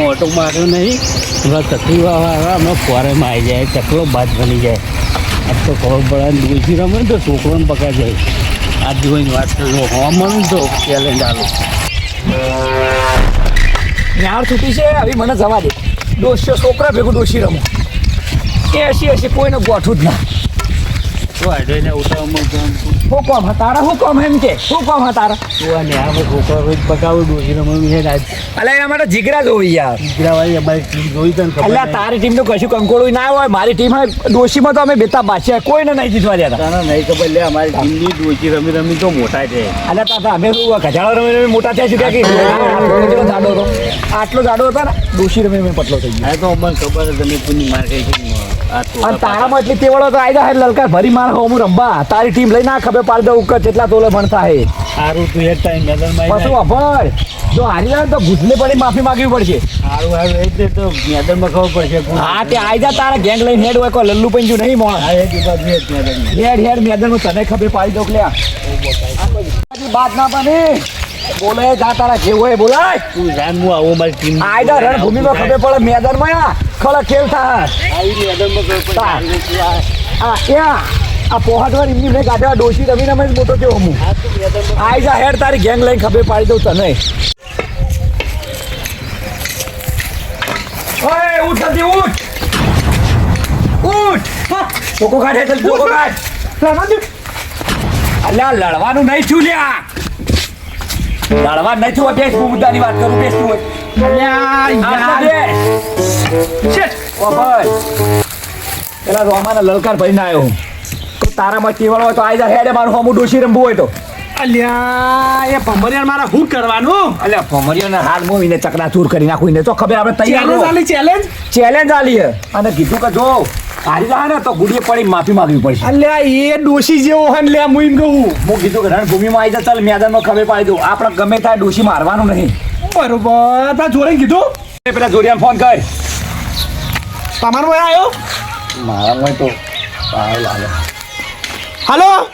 Auto માર્યો નહીં તકલીફ વાળા અમે ફોરેમાં આવી જાય ચકલો બાદ બની જાય આજ તો ખબર પડે ડોસી રમે ને તો છોકરોને પકડ જાય આજ જોઈને વાત કરજો હોવા મળે ને તો ચેલેન્જ આલો ન્યાળ છૂટી છે હવે મને જવા દે ડોસ્યો છોકરા ભેગું ડોસી રમો એસી કોઈને ગોઠવું જ ના તો હાડોઈને ઉઠાવવામાં શું કામ હા તારા શું કામ એમ કે શું કામ હા તારા તું આ ને આપણે છોકરા રોજ પકાવું ડોસી રમવાનું છે આજ અલે એના માટે જીગરા જોઈ યાર દીકરાવાળી અમારી ટીમ જોઈ તને ખબર અલ્યા તારી ટીમ તો કશું કંકોળું ના હોય મારી ટીમ ડોશીમાં તો અમે બેતા બાદશાહ કોઈને નહીં જીતવા દેતા તારા નહીં ખબર લે અમારી ટીમની ડોસી રમી રમી તો મોટા છે અલ્યા તાતા અમે શું ગજાળો રમી મોટા થયા છે કે જાડો હતો આટલો જાડો હતો ને ડોશી રમી મેં પતલો થઈ ગયો આ તો અમને ખબર તમે પુની માર કઈ છે અને તારામાં એટલી તેવડો તો આયદા હે લલકાર ભરી માર હું રંબા તારી ટીમ લઈને ના ખબર પાડ દઉં કે કેટલા તોલે ભણતા હે સારું તું એક ટાઈમ મેદાનમાં પાછું અભર જો હારી જાય તો ભૂસલે પડી માફી માંગવી પડશે સારું સારું એટલે તો મેદાનમાં ખબર પડશે હા તે આયદા તારા ગેંગ લઈને હેડ હોય કોઈ લલ્લુ પંજુ નહીં મોણ હા એક બાજુ એક મેદાનમાં હેડ મેદાનમાં તને ખબર પાડી દો લ્યા બાત ના બને બોલે જા તારા જે હોય બોલાય તું જાન હું આવું મારી ટીમ આયદા રણભૂમિમાં ખબર પડે મેદાનમાં ખલા ખેલ થાય આવી મેદાનમાં ખબર પડે આ ત્યાં આ પોહાટવાર એમની મેં ગાઢવા ડોસી રમી રમે મોટો કેવો હું આ તો મેદાનમાં આઈ જા હેડ તારી ગેંગ લઈને ખબર પાડી દઉં તને ઓય ઉઠ જલ્દી ઉઠ ચોકો કાઢ હેઠળ ચોકો કાઢ અલ્યા લડવાનું નહીં થયું લ્યા લડવા નહીં થયું બેસ હું મુદ્દાની વાત કરું બેસ તું પેલા રોમાના લલકાર ભરીને આવ્યો તો તારામાં કેવળ હોય તો આઈ જા હેડે મારું હમું ડોસી રમવું હોય તો અલ્યા એ ભમરિયાર મારા હું કરવાનું અલ્યા ભમરીઓના હાલ મોવીને ચકડા ચૂર કરી નાખું ને તો ખબર આપણે તૈયાર ચેલેન્જ આલી ચેલેન્જ ચેલેન્જ આલી હે અને કીધું કે જો હારી જાય ને તો ગુડીએ પડી માફી માંગવી પડશે અલ્યા એ ડોશી જેવો હન લે હું એમ કહું હું કીધું કે રણભૂમિમાં આવી જા ચાલ મેદાનમાં ખબર પાડી દઉં આપણે ગમે ત્યાં ડોશી મારવાનું નહીં બરોબર તા જોડે કીધું પેલા જોડિયાને ફોન કર તમારો આવ્યો મારા હોય તો પાયલ આવે હાલો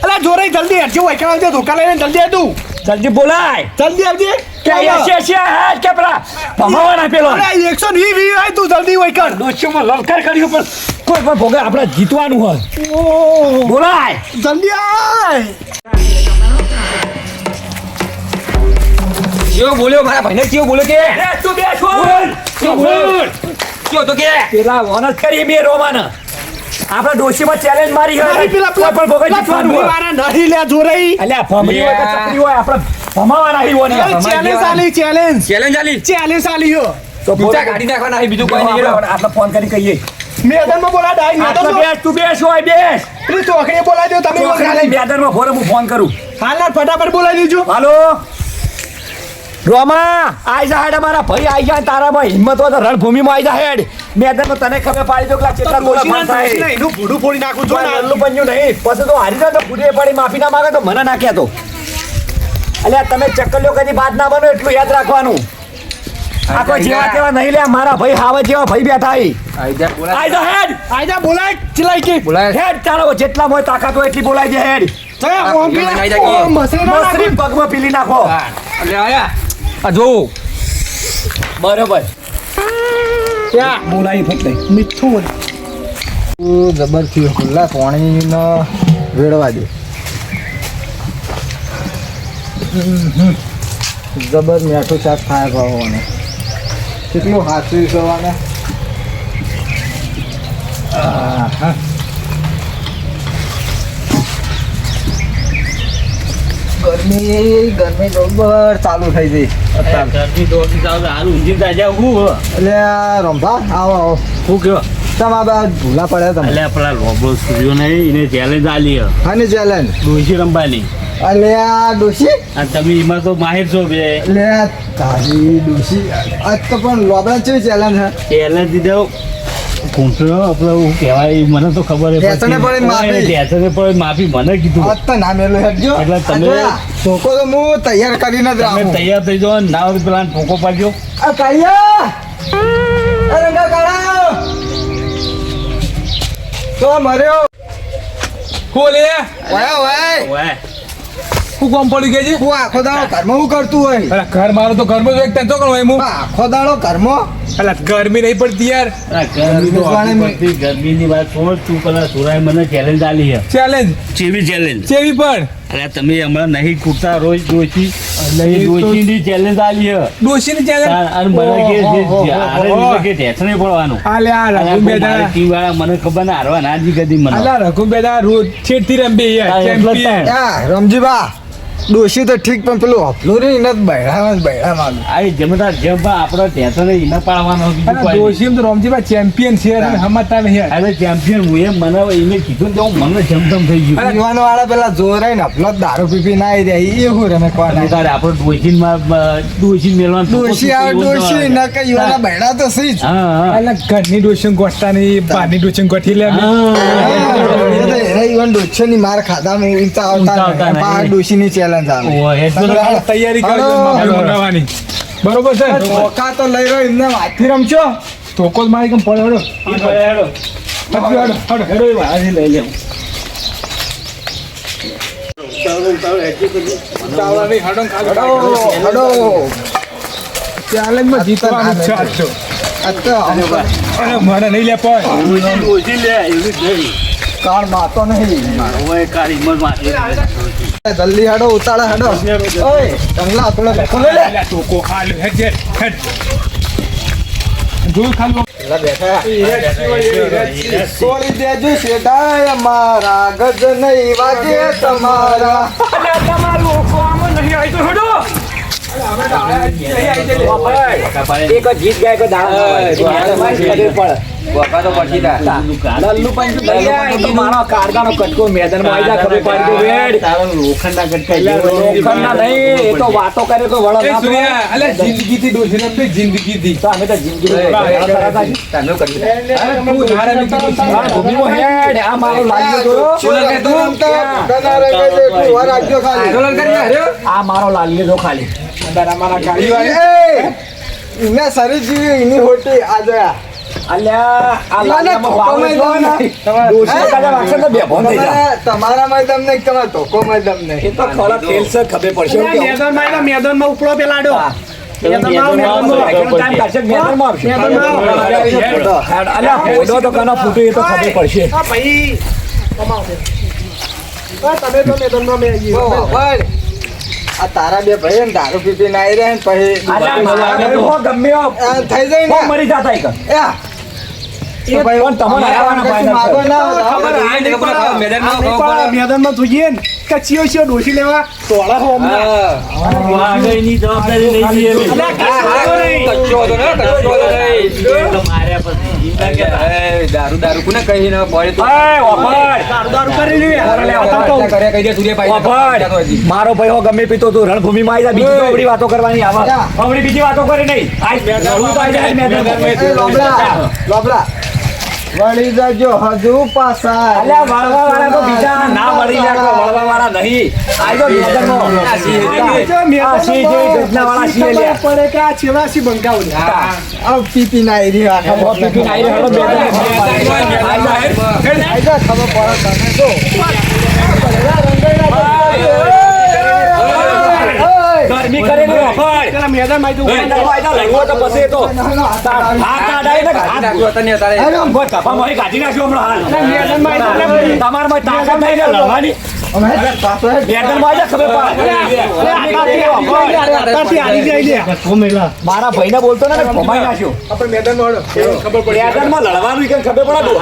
અલ્યા જોડે જલ્દી હટજો હોય કેવા આવજે ધોકા લઈને જલ્દી આવ તું જલ્દી બોલાય જલ્દી આવજે કે એસી હેડ કે પેલા ભમાવાના પેલો અલ્યા 120 આય તું જલ્દી હોય કર ડોશીમાં લલકાર કર્યું પણ કોઈ પણ ભોગે આપણે જીતવાનું હોય ઓ બોલાય જલ્દી આય કેવો બોલ્યો મારા ભાઈને કેવો બોલ્યો કે તું બે છોડ કેવો બોલ કેવો તો કે પેલા વનસ કરી બે રોમાન આપણે ડોશીમાં ચેલેન્જ મારી હોય પેલા કોઈ પણ ભોગે જીતવાનું હોય વાળા નહીં લે જોરાઈ અલ્યા ભમરી હોય કે ચકરી હોય આપણે ભમાવાના હી હોય ચેલેન્જ આલી ચેલેન્જ આલી ચેલેન્જ આલી હો તો ઊંચા ગાડી નાખવાના હી બીજું કોઈ નહીં આટલા ફોન કરી કહીએ મેદાનમાં બોલા ડાઈ આટલા મેદાનમાં બેસ તું બેસ હોય બેસ પેલી ચોકડીએ બોલાવી દો તમે મેદાનમાં ફોરે હું ફોન કરું હાલના ફટાફટ બોલાવી દેજો હાલો રોમા આઈ જા હેડ મારા ભાઈ આઈ જાય તારામાં હિંમત હોય તો રણભૂમિમાં આઈ જા હેડ મેદાનમાં તને ખબર પાડી દો કે કેટલા ગોળા ફાંસાય એનું ભૂડું ફોડી નાખું જો નલ્લું પંજું નહીં પછી તો હારી જાય તો ફૂટે પડી માફી ના માંગે તો મને નાખ્યા તો અલ્યા તમે ચક્કલીઓ કદી બાદ ના બનો એટલું યાદ રાખવાનું આ કોઈ જેવા તેવા નહીં લે મારા ભાઈ હાવા જેવા ભાઈ બેઠા આઈ જા હેડ આયદા બોલાય ચલાઈ કે હેડ તારો જેટલા હોય તાકાત હોય એટલી બોલાઈ દે હેડ મસરી પગમાં પીલી નાખો આ જો બરોબર ત્યાં બોલાઈ ફટલે મીઠું જબર થયું ખુલ્લા પાણીનો વેડવા દે જબર મીઠું શાક ખાય ખાવાનું કેટલું હાથવી કરવાને ગરમી બરોબર ચાલુ થઈ ગઈ ઘરની દોડતી જાવ તો હાલ ઊંઘી તાજા હું એટલે રંભા આવો આવો હું કયો તમારા બા ભૂલા પડ્યા તમે એટલે પેલા રોબો સૂર્યો નહીં એને ચેલેન્જ આલી હાની ચેલેન્જ ડોસી રમવાની એટલે આ ડોશી અને તમે એમાં તો માહિર છો બે એટલે તારી ડોશી આજ તો પણ લોબડા કેવી ચેલેન્જ હે ચેલેન્જ દીધો કુંટરો આપણે હું કહેવાય મને તો ખબર ટેસને પડે માફી. ટેસને પડે માફી મને કીધું આજ તો ના મેલો હેડજો એટલે તમે- ધોકો તો હું તૈયાર કરીને જ તમે રાખું તૈયાર થઈ જાઓ ને ના હોય તો પેલા ઠોકો પાડજો આ કાળિયા એ રંગા કાળા તો મર્યો બોલે ઓય ઓય ઓય શું કોમ પડ્યું કે છે હું આખો દાડો ઘરમાં હું કરતું હોય અલા ઘર મારો તો ઘરમાં જ એક ધંધો કરો એમ હું આખો દાડો ઘરમાં અલા ગરમી નહીં પડતી યાર ગરમીની વાત છોડ, તું પેલા સુરાએ મને ચેલેન્જ આલી છે. Challenge ચેવી challenge? ચેવી પણ અરે તમે હમણાં નહીં કૂટતા રોજ ડોશી ડોશીની ચેલેન્જ આલી છે. ડોશીની ચેલેન્જ અને મને કે ટેન્શન પડવાનું. આલે આ અને રઘુ મારી બેદા ટીમ વાળા મને ખબર ના હારવા ના જી કદી મને. અલા રઘુ બેદા રોજ છેડતી રમી યાર હા, એટલે જ ચેમ્પિયન તાર. રમજીબા ડોશી તો ઠીક પણ પેલું હફલું ને એને બૈડા માલું આ જમતા જેમ પણ આપણો ટેન્શન એને પાડવાનો બીજું કોઈ નહીં. ડોશી તો રમજીબા ચેમ્પિયન છે અને હમતા નહીં યાર અરે ચેમ્પિયન હું એમ મને એને કીધું ને તો મને જમતમ થઈ ગયું. યુવાનો વાળા પેલા જોરાય ને હફલો દારૂ પીપી ના આવી રહ્યા એ હું રમે કોણ અને તારે આપણો ડોશી મેળવાનું ડોશી આવે ડોશી ના કઈ યુવાના બૈડા તો સહી જ હા હા અલા ઘરની ડોશી ગોઠતા નહીં બહારની ડોશી ગોઠી લે અમે. યુવાન ડોશીની માર ખાધા ઊંચા આવતા નહીં. ડોશીની ચેલેન્જ આવે ઓહો, એટલે તમે તૈયારી કરજો હાલો. મમ્મી બનાવવાની બરોબર છે ધોકા તો લઈ રહ્યો એમને વાતથી રમશો ધોકો જ મારી કેમ પડે હડો હેડો. હેડો એ વાળાથી લઈ લેવું. ચાવડા નહીં હડો હડો ચેલેન્જમાં જીતવાનું છે આજ તો. આ તો અને મને નહીં લે પણ ડોશી લે એવી જ નહીં. કાળ માતો નહીં ઓય કાળી હિંમત જલ્દી હડો ઉતાળા હડો ઓય ટંગલા પેલો બેઠો લે લે ધોકો હાલ હેડ હેડ જો ખાલી પેલા બેઠા સોળી દેજો શેઠાય અમારા ગજ નહીં વાગે તમારા એક જીત ગયા કે લલ્લુ પંચ તો મારો કારદાનો કટકો મેદાનમાં આવી જા ખબર પડી ગઈ રેડ લોખંડના કટકા લોખંડના નહીં એ તો વાતો કરે તો વળો ના પડે. અલે જિંદગીથી ડોશી રમતો જિંદગીથી તો અમે તો જિંદગી તું હારે મારા ભૂમિમાં હેડ આ મારો લાલ્યો જો આ મારો લાલ્યો જો ખાલી અમારા ગાડી વાળી એને શરીર જીવી એની હોટી આ જોયા અલ્યા આ લાલ્યામાં વાવે તો ને. ડોશી કાકા વાગશે તો બે ભોન થઈ જાય. તમારામાં દમ નહીં તમારા ધોકોમાં દમ નહીં એ તો ખરા ખેલ છે ખબર પડશે એવું કેવું? મેદાનમાં ઉપડો પેલાડો અલ્યા તો કનો ફૂટું એ તો ખબર પડશે. આ તારા બે ભાઈ ને દારૂ પીપી ના આવી રહ્યા ને પછી અલ્યા મારા ભાઈ હો ગમે એવો થઈ જાય હો ને મરી જાતા ઈ કર. એ ભાઈ પણ તમને હરાવવાના ફાઇનલ માગો છે. ના હોય. મેદાનમાં જોઈએ ને કે ચિયો ચિયો ડોશી લેવા તોળા હો આગળની જવાબદારી લઈ જઈએ અમે. માર્યા પછી જીવતા ગયા. ઓય, ઓફર. મારો ભાઈ હો ગમે પીતો તું રણભૂમિમાં આવી જા બીજી તો અવળી વાતો કરવાની આવા અવળી બીજી વાતો કરે નહીં આજ લડવું તો આવી જાય મેદાનમાં. એ લોબડા વળી જજો હજુ પાછા અલ્યા વળવા વાળા તો બીજા ના વળી જાય કોઈ વળવા વાળા નહીં આજો મેદાનમાં આ સિંહ જેવી ગજના વાળા સિંહ લ્યા. પડે કે આ છેવાસી બંકાવ આવ પીપી ના આવી રહ્યા આખા હો પીપી નાઈ રે હળો મેદાનમાં. આઈ જા ખબર પડે તમે તો ગરમી કરે ને ઓફર. મેદાન માં લડવો તો પછી તો હાથ આડાય ને હાથ કોઈ કપા મારી કાઢી નાખ્યો હમણાં હાલ. તમારામાં તાકાત નહીં ને લડવાની. મેદાનમાં આવી જા ખબર પડે. મારા ભાઈને બોલતો ને ભમાઈ નાખ્યો. આપણે મેદાનમાં ખબર પડી મેદાનમાં લડવાનું કેમ ખબર પડે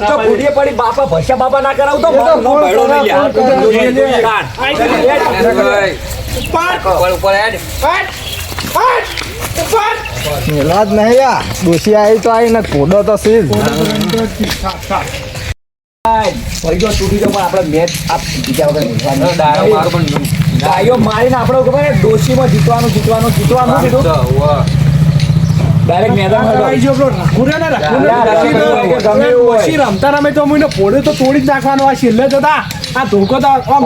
તો ગુડીએ પડી બાપા ભસ્યા બાપા ના કરાવું તો મારો ભેળો નહીં લ્યા. મેલા જ નહીં આ ડોસી આવી તો આવી ને કોડો તો સીધ ભાઈ જો તૂટી જાવ પણ આપણે મેચ આપ જીત્યા વગર જીતવાનું. ગાયો મારીને આપણે ખબર ને ડોશીમાં જીતવાનું કીધું ડાયરેક્ટ મેદાનમાં રમતા રમે તો અમને પોડે તો તોડી જ નાખવાનો આ છેલ્લે જતા આ ધોકો તો આમ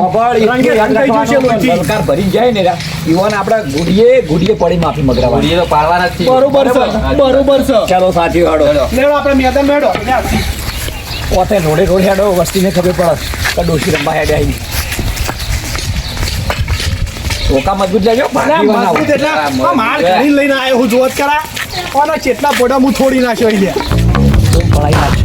રંગે રંગ થઈ ગયું છે લોહીથી. સરકાર ભરી જાય ને ઈવન આપણે ગુડીએ પડી માફી મગરાવાની. બરોબર છે ચાલો સાચી હાડો લેવડો આપણે મેદાન મેળો પોતે રોડે હેડો વસ્તીને ખબર પડે કે ડોશી રમવા હેડે આવી. ઓકા મજબૂત લેજો ભાગી બનાવો. મજબૂત એટલે આ માર ઘડી લઈને આવ્યો હું જોત કરા અને ચેટલા પોડા હું થોડી નાખ્યો અહીંયા પડાઈ નાખશો